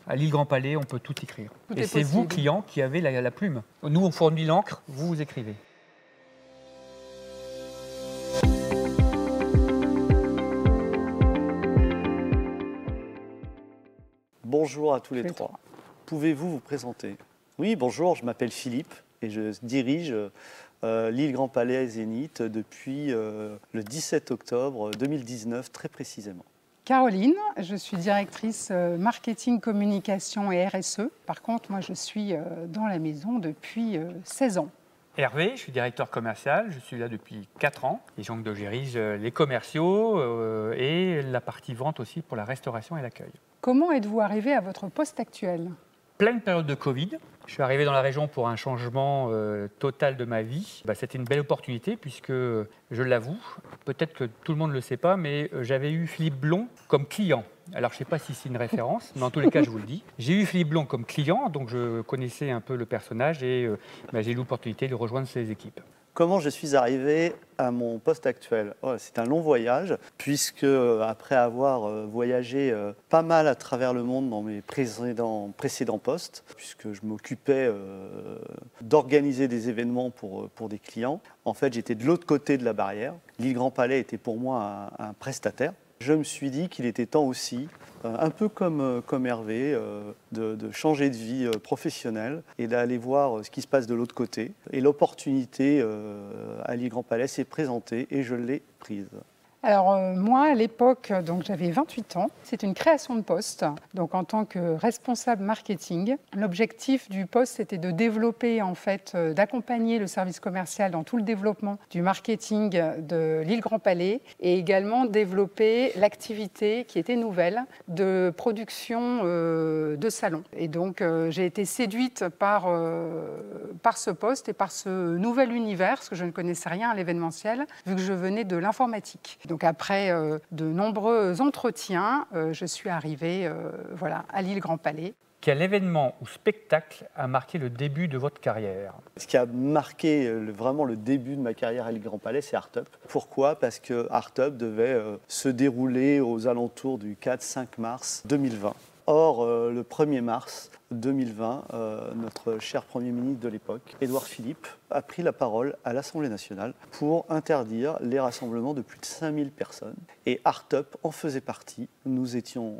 À l'île Grand Palais, on peut tout écrire. Tout Et est c'est vous, possible. client, qui avez la plume. Nous, on fournit l'encre, vous écrivez. Bonjour à tous les Les trois. trois. Pouvez-vous vous présenter? Oui, bonjour, je m'appelle Philippe et je dirige l'île Grand Palais Zénith depuis le 17 octobre 2019, très précisément. Caroline, je suis directrice marketing, communication et RSE. Par contre, moi, je suis dans la maison depuis 16 ans. Hervé, je suis directeur commercial, je suis là depuis 4 ans. Et donc, je dirige les commerciaux et la partie vente aussi pour la restauration et l'accueil. Comment êtes-vous arrivé à votre poste actuel? Pleine période de Covid. Je suis arrivé dans la région pour un changement total de ma vie. C'était une belle opportunité puisque, je l'avoue, peut-être que tout le monde ne le sait pas, mais j'avais eu Philippe Blond comme client. Alors, je ne sais pas si c'est une référence, mais en tous les cas, je vous le dis. J'ai eu Philippe Blond comme client, donc je connaissais un peu le personnage et j'ai eu l'opportunité de rejoindre ses équipes. Comment je suis arrivé à mon poste actuel? C'est un long voyage, puisque après avoir voyagé pas mal à travers le monde dans mes précédents postes, puisque je m'occupais d'organiser des événements pour des clients, en fait j'étais de l'autre côté de la barrière. L'île Grand Palais était pour moi un prestataire. Je me suis dit qu'il était temps aussi, un peu comme Hervé, de changer de vie professionnelle et d'aller voir ce qui se passe de l'autre côté. Et l'opportunité à l'île Grand Palais s'est présentée et je l'ai prise. Alors moi, à l'époque, donc j'avais 28 ans. C'est une création de poste. Donc en tant que responsable marketing, l'objectif du poste c'était de développer en fait, d'accompagner le service commercial dans tout le développement du marketing de l'île Grand Palais et également développer l'activité qui était nouvelle de production de salons. Et donc j'ai été séduite par ce poste et par ce nouvel univers, parce que je ne connaissais rien à l'événementiel, vu que je venais de l'informatique. Donc après de nombreux entretiens, je suis arrivée à l'île Grand Palais. Quel événement ou spectacle a marqué le début de votre carrière? Ce qui a marqué vraiment le début de ma carrière à l'île Grand Palais, c'est Art Up. Pourquoi? Parce que Art Up devait se dérouler aux alentours du 4-5 mars 2020. Or, le 1er mars 2020, notre cher Premier ministre de l'époque, Édouard Philippe, a pris la parole à l'Assemblée nationale pour interdire les rassemblements de plus de 5000 personnes. Et Art Up en faisait partie. Nous étions,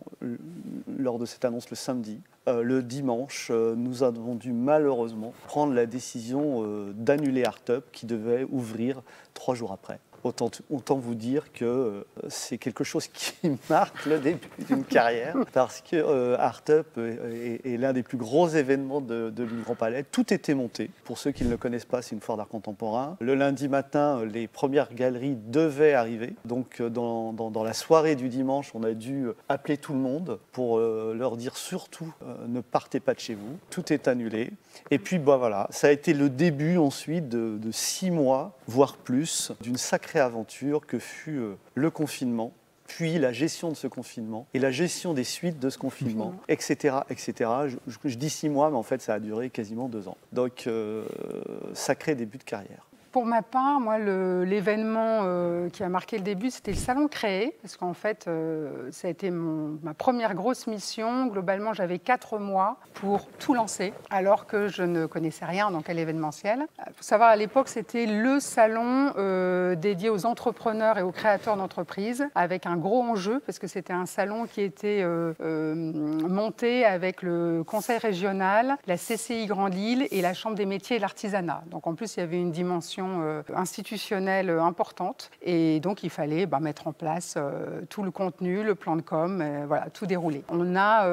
lors de cette annonce, le samedi. Le dimanche, nous avons dû malheureusement prendre la décision d'annuler Art Up qui devait ouvrir 3 jours après. Autant vous dire que c'est quelque chose qui marque le début d'une carrière parce que Art Up est l'un des plus gros événements de l'île Grand Palais. Tout était monté. Pour ceux qui ne le connaissent pas, c'est une foire d'art contemporain. Le lundi matin, les premières galeries devaient arriver. Donc dans la soirée du dimanche, on a dû appeler tout le monde pour leur dire surtout ne partez pas de chez vous. Tout est annulé. Et puis voilà, ça a été le début ensuite de 6 mois, voire plus, d'une sacrée aventure que fut le confinement, puis la gestion de ce confinement et la gestion des suites de ce confinement, etc. etc. Je dis 6 mois, mais en fait, ça a duré quasiment 2 ans. Donc, sacré début de carrière. Pour ma part, moi, l'événement qui a marqué le début, c'était le Salon Créé, parce qu'en fait, ça a été ma première grosse mission. Globalement, j'avais 4 mois pour tout lancer, alors que je ne connaissais rien dans quel événementiel. Il faut savoir, à l'époque, c'était le salon dédié aux entrepreneurs et aux créateurs d'entreprises, avec un gros enjeu, parce que c'était un salon qui était monté avec le Conseil régional, la CCI Grande Île et la Chambre des métiers et de l'artisanat. Donc en plus, il y avait une dimension institutionnelle importante et donc il fallait mettre en place tout le contenu, le plan de com, tout dérouler. On a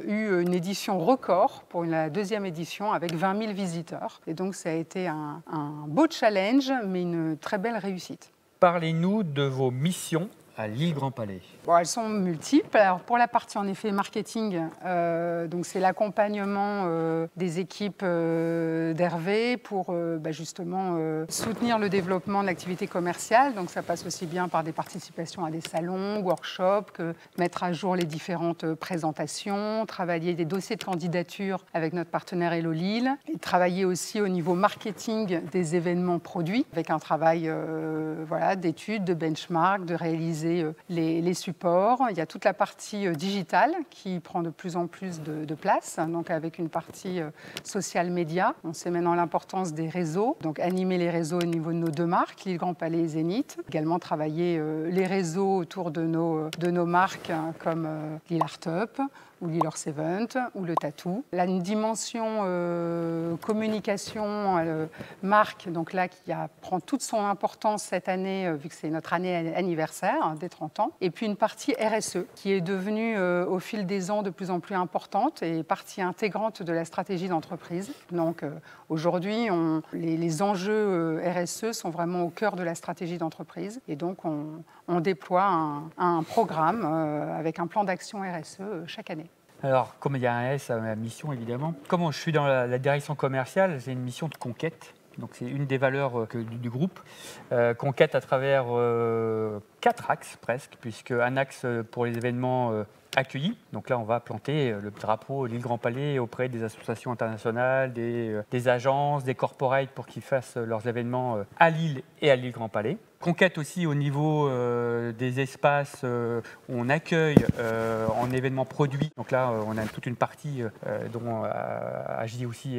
eu une édition record pour la 2e édition avec 20 000 visiteurs et donc ça a été un beau challenge mais une très belle réussite. Parlez-nous de vos missions à l'île Grand Palais. Elles sont multiples. Alors, pour la partie en effet marketing, donc c'est l'accompagnement des équipes d'Hervé pour justement soutenir le développement de l'activité commerciale. Donc ça passe aussi bien par des participations à des salons, workshops, que mettre à jour les différentes présentations, travailler des dossiers de candidature avec notre partenaire Hello Lille, et travailler aussi au niveau marketing des événements produits avec un travail d'études, de benchmark, de réaliser digitaliser les supports. Il y a toute la partie digitale qui prend de plus en plus de place, donc avec une partie social média. On sait maintenant l'importance des réseaux, donc animer les réseaux au niveau de nos deux marques, Lille Grand Palais et Zénith. Également travailler les réseaux autour de nos marques comme Lille Art Up, ou Lille Horse Event, ou le Tattoo. Là, une dimension communication, marque, donc là, prend toute son importance cette année, vu que c'est notre année anniversaire, des 30 ans. Et puis une partie RSE, qui est devenue au fil des ans de plus en plus importante et partie intégrante de la stratégie d'entreprise. Donc aujourd'hui, les enjeux RSE sont vraiment au cœur de la stratégie d'entreprise. Et donc on déploie un programme avec un plan d'action RSE chaque année. Alors, comme il y a un S à ma mission, évidemment, comme je suis dans la direction commerciale, j'ai une mission de conquête. Donc, c'est une des valeurs du groupe. Conquête à travers 4 axes, presque, puisque un axe pour les événements accueillis. Donc là, on va planter le drapeau Lille Grand Palais auprès des associations internationales, des agences, des corporates pour qu'ils fassent leurs événements à Lille et à Lille Grand Palais. Conquête aussi au niveau des espaces où on accueille en événements produits. Donc là, on a toute une partie dont agit aussi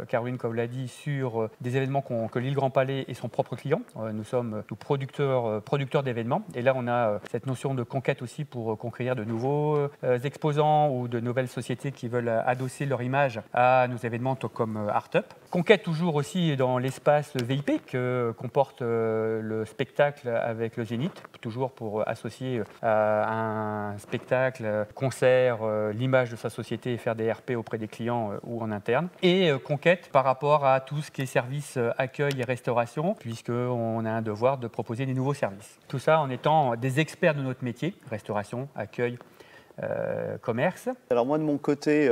Caroline, comme l'a dit, sur des événements que Lille Grand Palais est son propre client. Nous sommes producteurs d'événements. Et là, on a cette notion de conquête aussi pour conquérir de nouveaux exposants ou de nouvelles sociétés qui veulent adosser leur image à nos événements comme Art Up. Conquête toujours aussi dans l'espace VIP que comporte le spectacle avec le Zénith, toujours pour associer à un spectacle, concert, l'image de sa société et faire des RP auprès des clients ou en interne. Et conquête par rapport à tout ce qui est service, accueil et restauration, puisqu'on a un devoir de proposer des nouveaux services. Tout ça en étant des experts de notre métier, restauration, accueil, commerce. Alors moi de mon côté,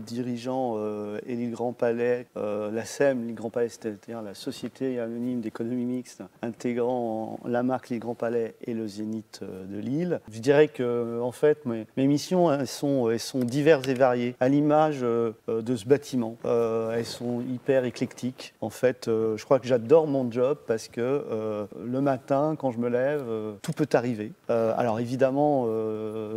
dirigeant et Lille Grand Palais, la SEM, Lille Grand Palais, c'est-à-dire la Société Anonyme d'Économie Mixte, intégrant la marque Lille Grand Palais et le Zénith de Lille. Je dirais que en fait mes missions elles sont diverses et variées, à l'image de ce bâtiment. Elles sont hyper éclectiques. En fait, je crois que j'adore mon job parce que le matin, quand je me lève, tout peut arriver. Alors évidemment,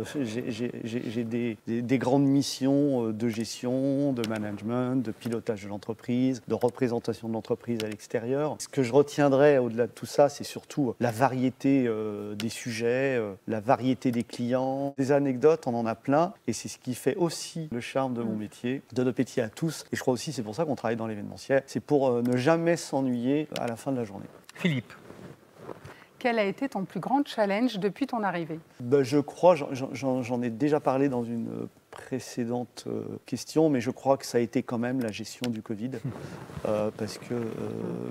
j'ai des grandes missions de gestion, de management, de pilotage de l'entreprise, de représentation de l'entreprise à l'extérieur. Ce que je retiendrai au-delà de tout ça, c'est surtout la variété des sujets, la variété des clients. Des anecdotes, on en a plein, et c'est ce qui fait aussi le charme de mon métier, de notre métier à tous. Et je crois aussi c'est pour ça qu'on travaille dans l'événementiel, c'est pour ne jamais s'ennuyer à la fin de la journée. Philippe. Quel a été ton plus grand challenge depuis ton arrivée ? Je crois, j'en ai déjà parlé dans une précédente question, mais je crois que ça a été quand même la gestion du Covid. Parce que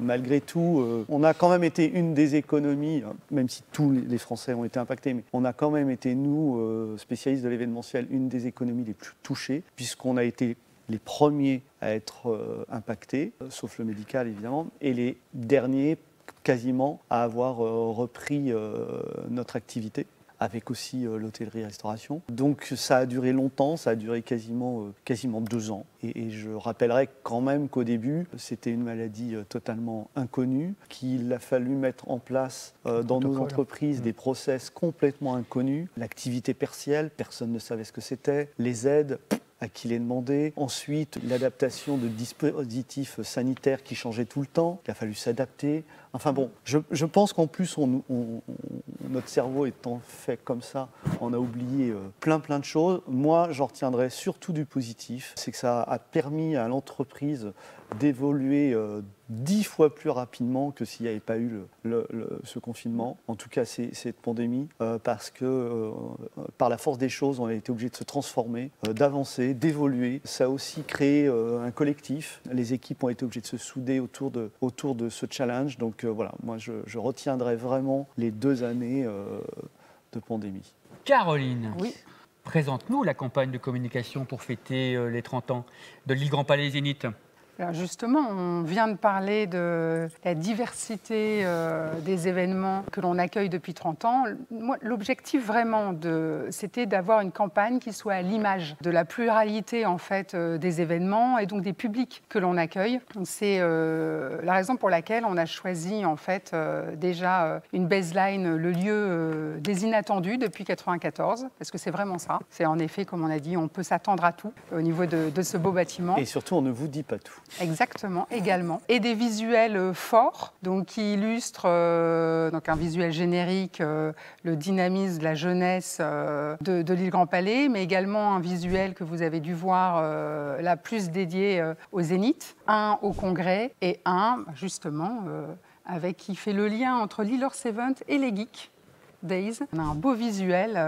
malgré tout, on a quand même été une des économies, même si tous les Français ont été impactés, mais on a quand même été, nous, spécialistes de l'événementiel, une des économies les plus touchées, puisqu'on a été les premiers à être impactés, sauf le médical évidemment, et les derniers quasiment à avoir repris notre activité, avec aussi l'hôtellerie-restauration. Donc ça a duré longtemps, ça a duré quasiment 2 ans. Et je rappellerai quand même qu'au début, c'était une maladie totalement inconnue, qu'il a fallu mettre en place dans nos entreprises des process complètement inconnus. L'activité partielle, personne ne savait ce que c'était. Les aides, à qui les demander. Ensuite, l'adaptation de dispositifs sanitaires qui changeaient tout le temps. Il a fallu s'adapter. Enfin bon, je pense qu'en plus, notre cerveau étant fait comme ça, on a oublié plein de choses. Moi, j'en retiendrai surtout du positif. C'est que ça a permis à l'entreprise d'évoluer 10 fois plus rapidement que s'il n'y avait pas eu ce confinement, en tout cas cette pandémie, parce que par la force des choses, on a été obligé de se transformer, d'avancer, d'évoluer. Ça a aussi créé un collectif. Les équipes ont été obligées de se souder autour de ce challenge. Donc voilà, moi je retiendrai vraiment les 2 années de pandémie. Caroline. Oui. Présente-nous la campagne de communication pour fêter les 30 ans de Lille Grand Palais Zénith. Alors justement, on vient de parler de la diversité des événements que l'on accueille depuis 30 ans. Moi, l'objectif vraiment, c'était d'avoir une campagne qui soit à l'image de la pluralité en fait, des événements et donc des publics que l'on accueille. C'est la raison pour laquelle on a choisi en fait, déjà une baseline, le lieu des inattendus depuis 1994, parce que c'est vraiment ça. C'est en effet, comme on a dit, on peut s'attendre à tout au niveau de ce beau bâtiment. Et surtout, on ne vous dit pas tout. Exactement, également. Et des visuels forts, donc qui illustrent donc un visuel générique, le dynamisme de la jeunesse de l'île Grand Palais, mais également un visuel que vous avez dû voir là plus dédié au Zénith, un au Congrès et un justement qui fait le lien entre l'Île Seventh et les geeks. Days. On a un beau visuel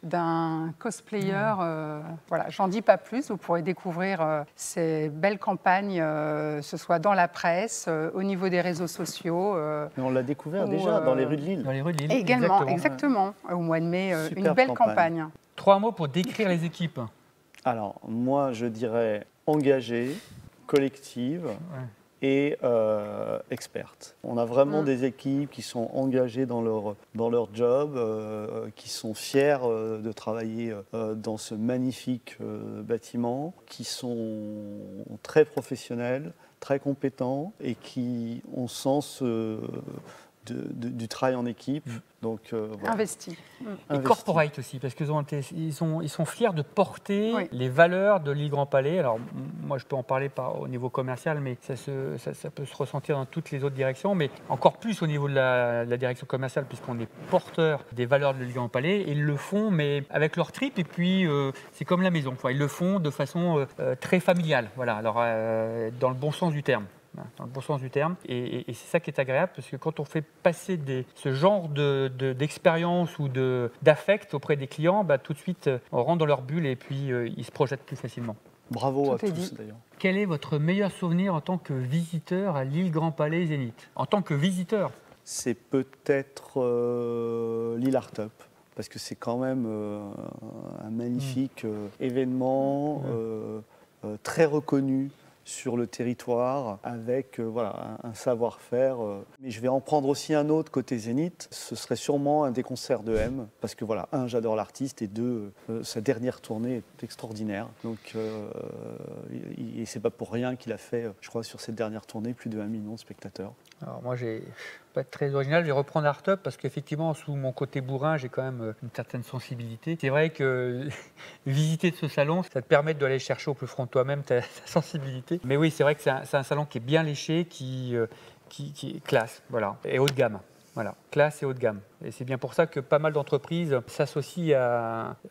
d'un cosplayer. Voilà, j'en dis pas plus. Vous pourrez découvrir ces belles campagnes, ce soit dans la presse, au niveau des réseaux sociaux. Mais on l'a découvert déjà dans les rues de Lille. Dans les rues de Lille. Également, exactement. Au mois de mai, une belle campagne. 3 mots pour décrire les équipes. Alors, moi, je dirais engagée, collective. Ouais. Et expertes. On a vraiment des équipes qui sont engagées dans leur job, qui sont fiers de travailler dans ce magnifique bâtiment, qui sont très professionnels, très compétents et qui ont sens du travail en équipe. Donc, voilà. Investi. Et corporate aussi, parce qu'ils sont fiers de porter les valeurs de l'île Grand Palais. Alors, moi, je peux en parler au niveau commercial, mais ça peut se ressentir dans toutes les autres directions, mais encore plus au niveau de la direction commerciale, puisqu'on est porteur des valeurs de l'île Grand Palais. Et ils le font, mais avec leur trip, et puis c'est comme la maison. Enfin, ils le font de façon très familiale, voilà. Alors, dans le bon sens du terme. Dans le bon sens du terme. Et c'est ça qui est agréable, parce que quand on fait passer ce genre d'expérience ou d'affect auprès des clients, tout de suite, on rentre dans leur bulle et puis ils se projettent plus facilement. Bravo à tous, d'ailleurs. Quel est votre meilleur souvenir en tant que visiteur à l'île Grand Palais Zénith? En tant que visiteur? C'est peut-être l'île Artup, parce que c'est quand même un magnifique événement, très reconnu sur le territoire, avec un savoir-faire. Mais je vais en prendre aussi un autre côté Zénith. Ce serait sûrement un des concerts de M, parce que j'adore l'artiste, et deux, sa dernière tournée est extraordinaire. Donc, et c'est pas pour rien qu'il a fait, je crois, sur cette dernière tournée, plus de 1 million de spectateurs. Alors moi, je ne vais pas être très original, je vais reprendre Artup parce qu'effectivement, sous mon côté bourrin, j'ai quand même une certaine sensibilité. C'est vrai que visiter ce salon, ça te permet d'aller chercher au plus fond de toi-même ta sensibilité. Mais oui, c'est vrai que c'est un salon qui est bien léché, qui est classe, voilà, et haut de gamme. Voilà, classe et haut de gamme. Et c'est bien pour ça que pas mal d'entreprises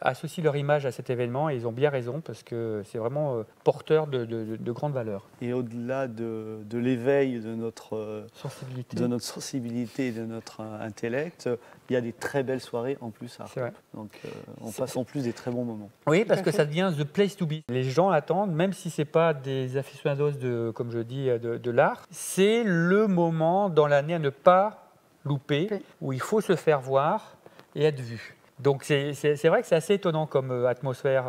associent leur image à cet événement, et ils ont bien raison, parce que c'est vraiment porteur de grandes valeurs. Et au-delà de l'éveil de notre sensibilité et de notre intellect, il y a des très belles soirées en plus à Artup. Donc on passe en plus des très bons moments. Oui, parce que ça devient the place to be. Les gens attendent, même si ce n'est pas des aficionados comme je dis, de l'art, c'est le moment dans l'année à ne pas louper, où il faut se faire voir et être vu. Donc c'est vrai que c'est assez étonnant comme atmosphère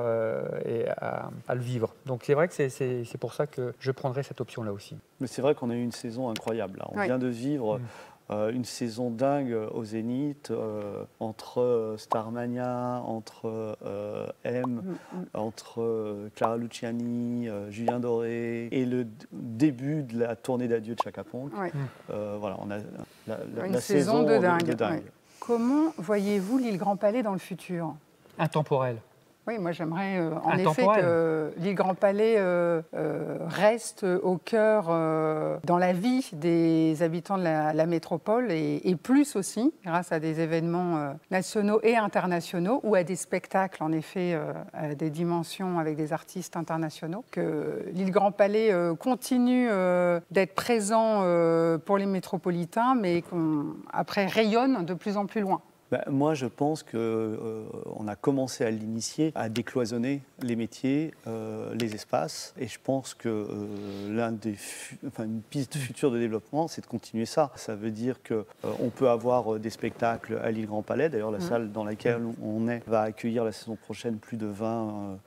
et à le vivre. Donc c'est vrai que c'est pour ça que je prendrais cette option-là aussi. Mais c'est vrai qu'on a eu une saison incroyable. Là. On vient de vivre une saison dingue au Zénith, entre Starmania, entre M, entre Clara Luciani, Julien Doré, et le début de la tournée d'adieu de Chaka Ponk. Voilà, on a une saison de dingue. Comment voyez-vous l'île Grand Palais dans le futur? Intemporel. Oui, moi j'aimerais en effet que l'île Grand Palais reste au cœur, dans la vie des habitants de la métropole, et plus aussi, grâce à des événements nationaux et internationaux, ou à des spectacles en effet à des dimensions avec des artistes internationaux. Que l'île Grand Palais continue d'être présent pour les métropolitains, mais qu'après rayonne de plus en plus loin. Moi, je pense qu'on a commencé à l'initier, à décloisonner les métiers, les espaces. Et je pense que une piste future de développement, c'est de continuer ça. Ça veut dire qu'on peut avoir des spectacles à l'île Grand Palais. D'ailleurs, la salle dans laquelle on est va accueillir la saison prochaine plus de 20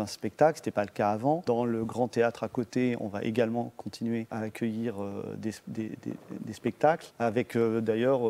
spectacles. Ce n'était pas le cas avant. Dans le Grand Théâtre à côté, on va également continuer à accueillir des spectacles, avec d'ailleurs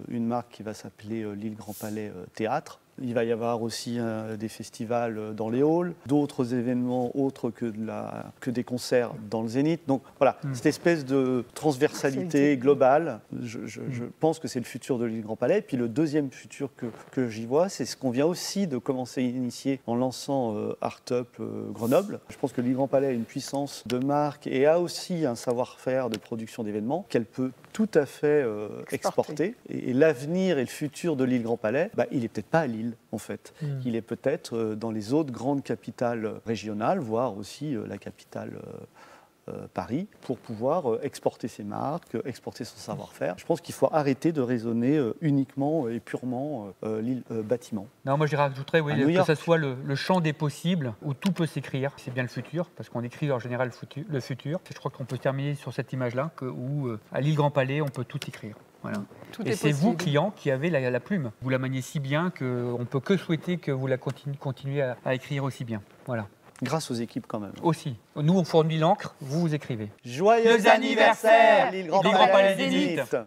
une marque qui va s'appeler l'île Grand Palais Théâtre. Il va y avoir aussi des festivals dans les halls, d'autres événements autres que des concerts dans le Zénith. Donc voilà, cette espèce de transversalité globale, je pense que c'est le futur de l'île Grand Palais. Et puis le deuxième futur que j'y vois, c'est ce qu'on vient aussi de commencer à initier en lançant Art Up Grenoble. Je pense que l'île Grand Palais a une puissance de marque et a aussi un savoir-faire de production d'événements qu'elle peut tout à fait exporter. Et l'avenir et le futur de l'île Grand Palais, il n'est peut-être pas à Lille, en fait. Il est peut-être dans les autres grandes capitales régionales, voire aussi la capitale Paris, pour pouvoir exporter ses marques, exporter son savoir-faire. Je pense qu'il faut arrêter de raisonner uniquement et purement l'île bâtiment. Non, moi je rajouterais que ce soit le champ des possibles où tout peut s'écrire. C'est bien le futur, parce qu'on écrit en général le futur. Je crois qu'on peut terminer sur cette image-là, où à l'île Grand Palais, on peut tout écrire. Voilà. Et c'est vous, client, qui avez la plume. Vous la maniez si bien qu'on ne peut que souhaiter que vous la continuez à écrire aussi bien. Voilà. Grâce aux équipes quand même. Aussi. Nous, on fournit l'encre, vous écrivez. Joyeux anniversaire, l'île Grand Palais Zénith.